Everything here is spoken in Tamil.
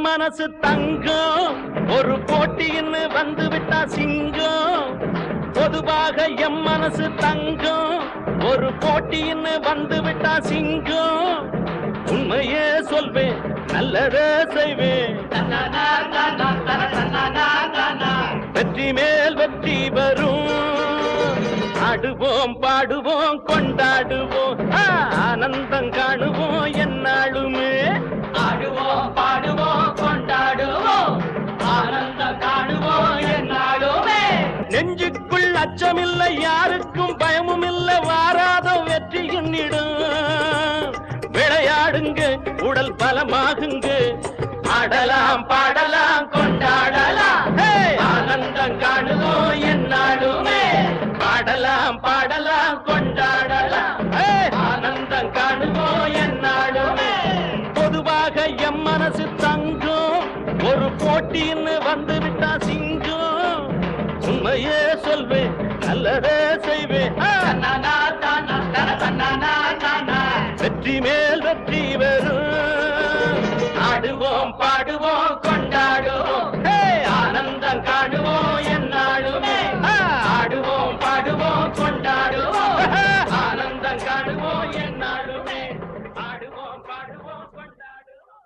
மனசு தங்கம் ஒரு போட்டின்னு வந்து விட்டா சிங்கம் பொதுவாக எம் மனசு தங்கம் ஒரு போட்டின்னு வந்து விட்டா சிங்கம் உண்மையே சொல்வேன் நல்லதே செய்வேன் வெற்றி மேல் வெற்றி வரும் ஆடுவோம் பாடுவோம் கொண்டாடுவோம் ஆனந்தம் காணுவோம் என்னாலுமே ஆடுவோம் பாடுவோம் கொண்டாடுவோம் ஆனந்தம் காணுவோம் என்னாலுமே நெஞ்சுக்குள் அச்சமில்லை யாருக்கும் பயமும் இல்லை வாராத வெற்றி என்னிடும் விளையாடுங்க உடல் பலமாகுங்க ஆடலாம் பாடலாம் கொண்டாடலாம் ஆனந்தம் காணுவோம் என்னாலுமே பாடலாம் பாடலாம் கொண்டாடலாம் ஆனந்தம் காணுவோம் என்னாலுமே பொதுவாக எம் மனசு தங்கம் ஒரு போட்டின்னு வந்து விட்டா சிங்கம் உண்மையே சொல்வேன் நல்லதே செய்வேன் வெற்றி மேல் வெற்றி வரும் ஆடுவோம் பாடுவோம்